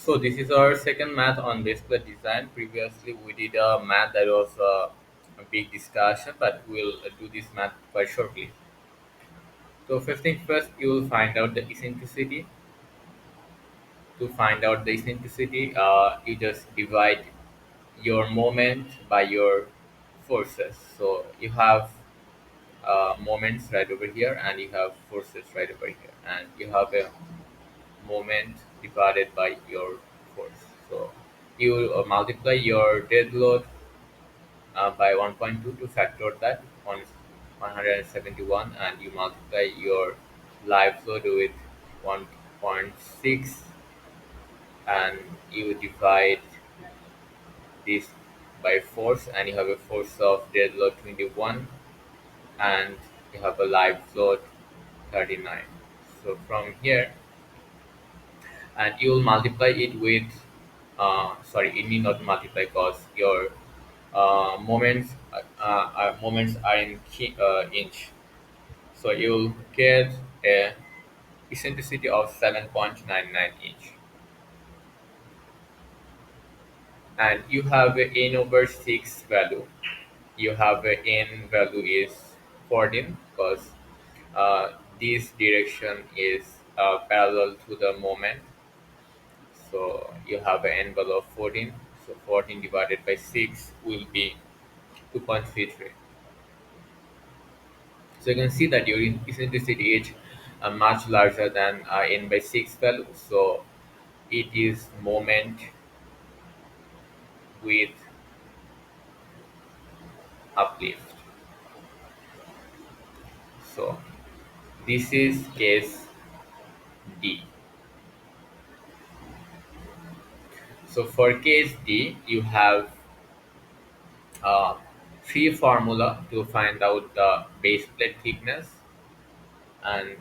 So this is our second math on base plate design. Previously we did a math that was a big discussion, but we'll do this math quite shortly. So first thing first, you will find out the eccentricity. To find out the eccentricity, you just divide your moment by your forces. So you have moments right over here, and you have forces right over here, and you have a moment divided by your force. So you multiply your dead load by 1.2 to factor that on 171, and you multiply your live load with 1.6, and you divide this by force, and you have a force of dead load 21, and you have a live load 39. So from here, and you will multiply it with sorry, you need not multiply because your moments are in inch, so you'll get a eccentricity of 7.99 inch, and you have a n over 6 value. You have a n value is 14 because this direction is parallel to the moment. So you have an n value of 14. So 14 divided by 6 will be 2.33. So you can see that your eccentricity is much larger than n by 6 value. So it is moment with uplift. So this is case D. So for case D, you have uh, three formula to find out the base plate thickness, and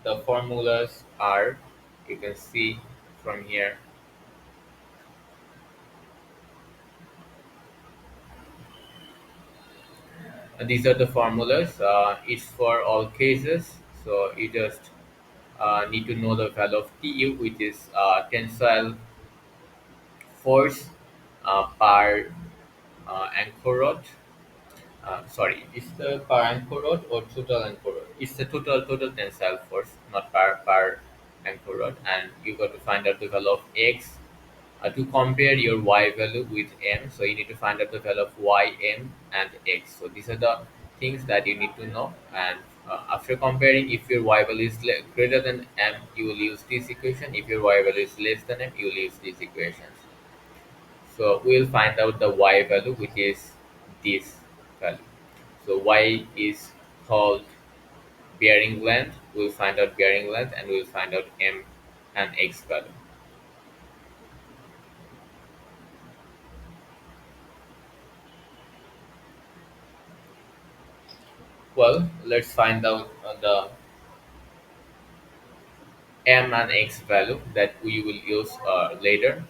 the formulas are, you can see from here. These are the formulas. It's for all cases. So you just need to know the value of Tu, which is tensile force per anchor rod. Sorry, it's the per anchor rod or total anchor rod? It's the total tensile force, not per anchor rod. And you got to find out the value of x to compare your y value with m. So you need to find out the value of y, m, and x. So these are the things that you need to know. And after comparing, if your y value is greater than m, you will use this equation. If your y value is less than m, you will use these equations. So we'll find out the y value, which is this value. So y is called bearing length. We'll find out bearing length, and we'll find out m and x value. Well, let's find out the m and x value that we will use later.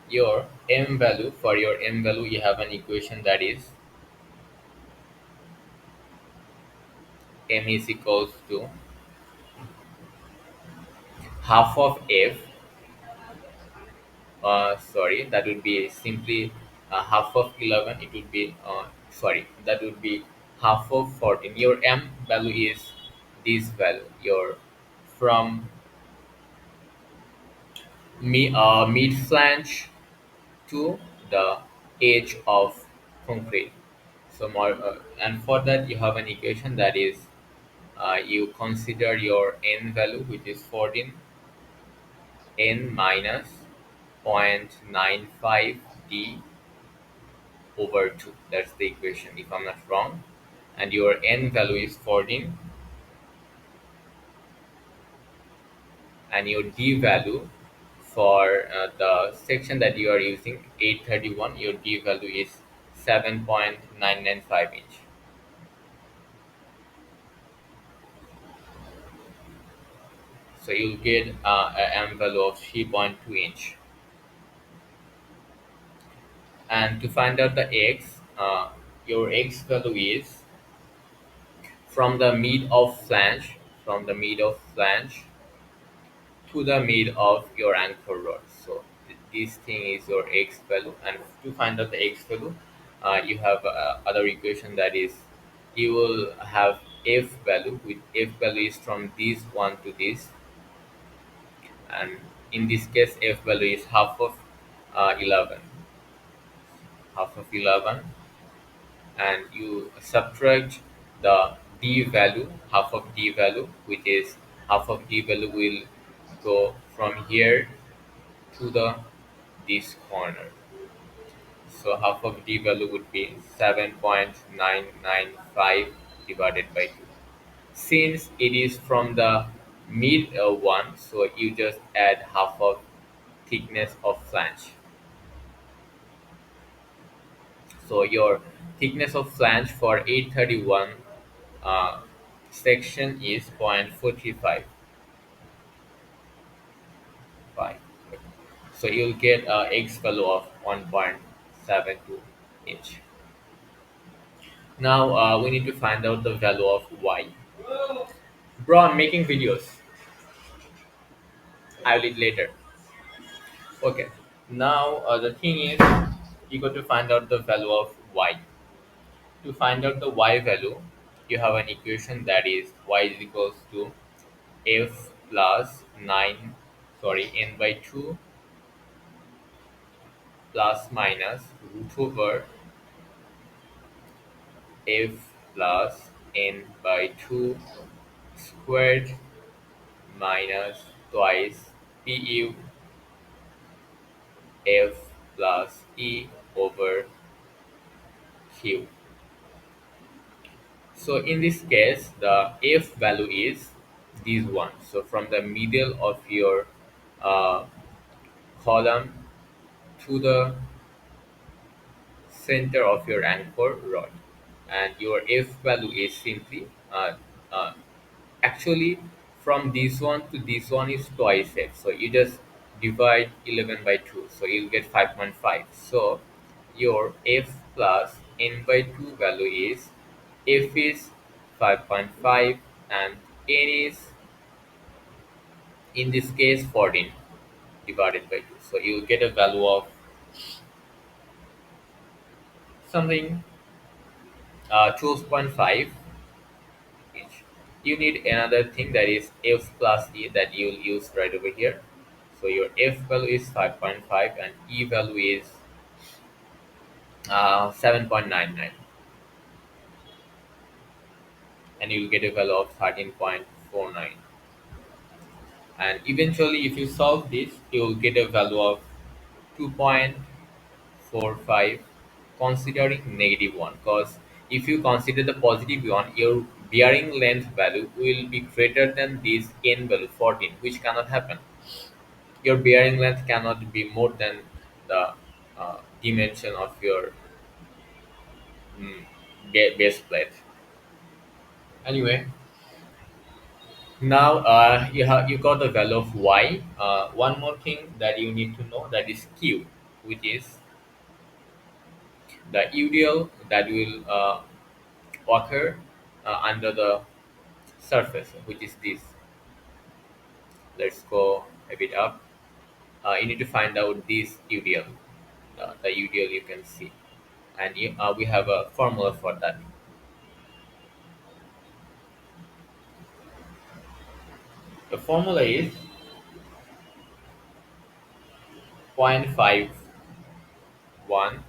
Your m value, for your m value, you have an equation that is m is equals to half of f. Sorry, that would be simply half of 11. It would be sorry, that would be half of 14. Your m value is this value. Your from mid flange to the edge of concrete. So more, and for that you have an equation that is, you consider your n value, which is 14, n minus 0.95 d over 2. That's the equation, if I'm not wrong. And your n value is 14, and your d value for the section that you are using, 831, your d value is 7.995 inch. So you'll get an m value of 3.2 inch. And to find out the x, your x value is from the mid of flange, from the mid of flange to the mid of your anchor rod. So this thing is your x value, and to find out the x value, you have other equation, that is you will have f value, with f value is from this one to this, and in this case f value is half of 11, half of 11, and you subtract the d value, half of d value, which is half of d value will go from here to the this corner. So half of d value would be 7.995 divided by 2. Since it is from the mid one, so you just add half of thickness of flange. So your thickness of flange for 831 uh, section is 0.435. So you'll get x value of 1.72 inch. Now we need to find out the value of y. Bro, I'm making videos. I'll eat later. Okay. Now the thing is, you got to find out the value of y. To find out the y value, you have an equation, that is y is equals to f plus 9, sorry, n by 2 plus minus root over f plus n by 2 squared minus twice pu f plus e over q. So in this case, the f value is this one. So from the middle of your uh, column to the center of your anchor rod, and your f value is simply uh, actually from this one to this one is twice f. So you just divide 11 by 2, so you'll get 5.5. So your f plus n by 2 value is, f is 5.5 and n is in this case 14 divided by 2. So you'll get a value of something 12.5 inch. You need another thing, that is f plus e, that you'll use right over here. So your f value is 5.5 and e value is 7.99, and you'll get a value of 13.49. And eventually, if you solve this, you will get a value of 2.45, considering negative one. Because if you consider the positive one, your bearing length value will be greater than this n value 14, which cannot happen. Your bearing length cannot be more than the dimension of your mm, base plate. Anyway, now you got the value of y. One more thing that you need to know, that is q, which is the UDL that will occur under the surface, which is this. Let's go a bit up. You need to find out this UDL, the UDL you can see, and we have a formula for that. The formula is 0.51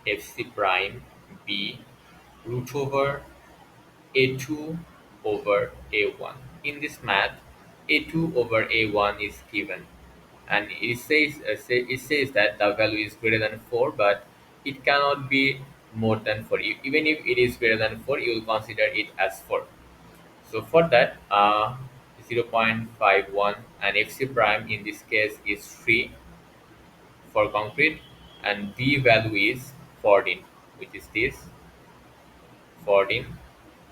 FC prime B root over A2 over A1. In this math, A2 over A1 is given, and it says that the value is greater than 4, but it cannot be more than 4. Even if it is greater than 4, you will consider it as 4. So for that, 0.51 and FC prime in this case is 3 for concrete, and B value is 14, which is this 14,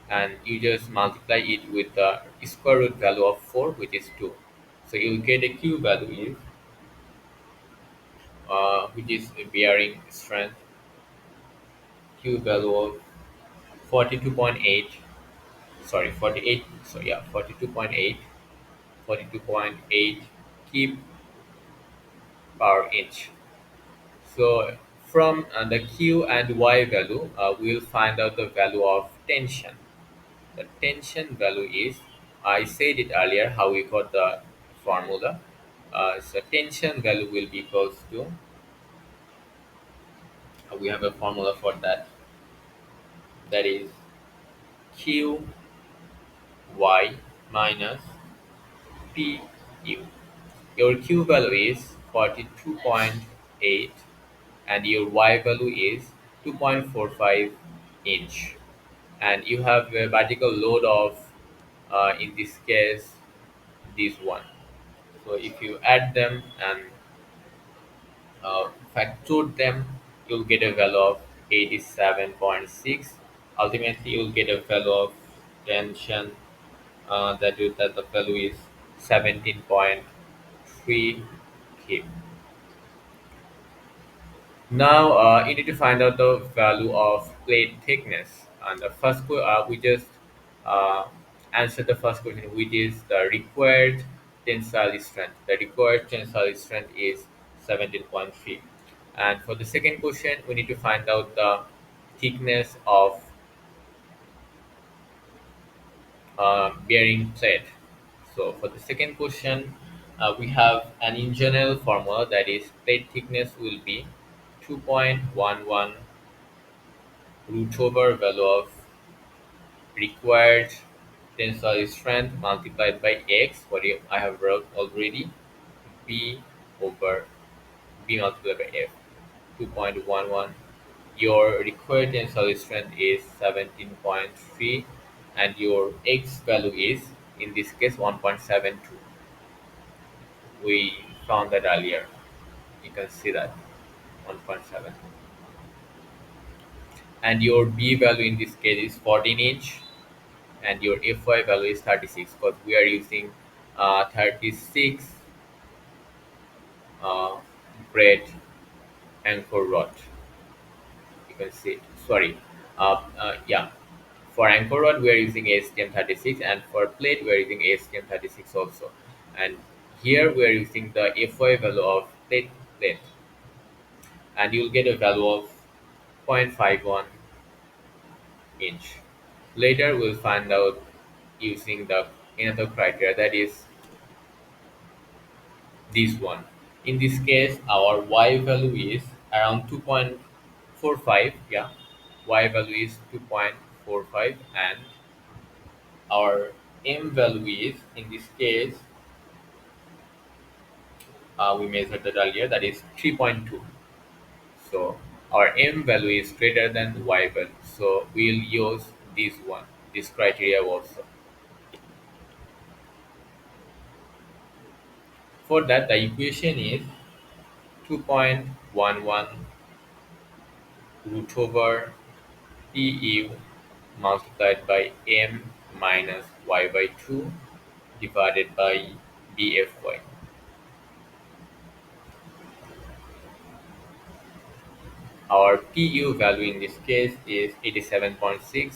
and you just multiply it with the square root value of 4, which is 2. So you will get a Q value is which is a bearing strength, Q value of 42.8, sorry 48, so yeah 42.8, 42.8 kip per inch. So from the Q and Y value, we'll find out the value of tension. The tension value is, I said it earlier, how we got the formula. So tension value will be equals to, we have a formula for that, that is Q Y minus P U. Your Q value is 42.8 and your Y value is 2.45 inch, and you have a vertical load of, in this case, this one. So if you add them and factor them, you'll get a value of 87.6. Ultimately, you'll get a value of tension, that the value is 17.3 kip. Now you need to find out the value of plate thickness. And the we just uh, answer the first question, which is the required tensile strength. The required tensile strength is 17.3. And for the second question, we need to find out the thickness of bearing plate. So for the second question, we have an in general formula, that is plate thickness will be 2.11 root over value of required tensile strength multiplied by x, what I have wrote already, b over b multiplied by f, 2.11. Your required tensile strength is 17.3 and your x value is, in this case, 1.72. We found that earlier. You can see that 1.7. And your b value in this case is 14 inch and your fy value is 36, because we are using 36 uh, braid anchor rod. You can see, sorry, yeah, for anchor rod we are using ASTM 36, and for plate we are using ASTM 36 also. And here we are using the fy value of plate, and you'll get a value of 0.51 inch. Later we'll find out using the another criteria, that is this one. In this case, our y value is around 2.45. Yeah, y value is 2.45, and our m value is, in this case, we measured that earlier, that is 3.2. So our m value is greater than y value. So we'll use this one, this criteria also. For that, the equation is 2.11 root over Pu multiplied by m minus y by 2 divided by bfy. Our Pu value in this case is 87.6,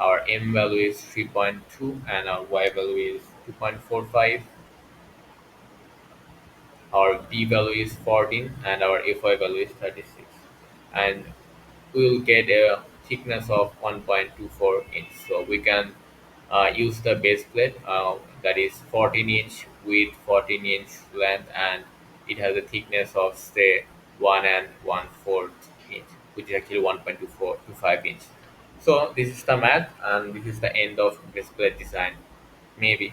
our m value is 3.2, and our y value is 2.45. Our b value is 14 and our fy value is 36. And we will get a thickness of 1.24 inch. So we can use the base plate, that is 14 inch with 14 inch length, and it has a thickness of, say, 1 and 1/4 inch, which is actually 1.24 to 5 inch. So this is the math, and this is the end of base plate design. Maybe.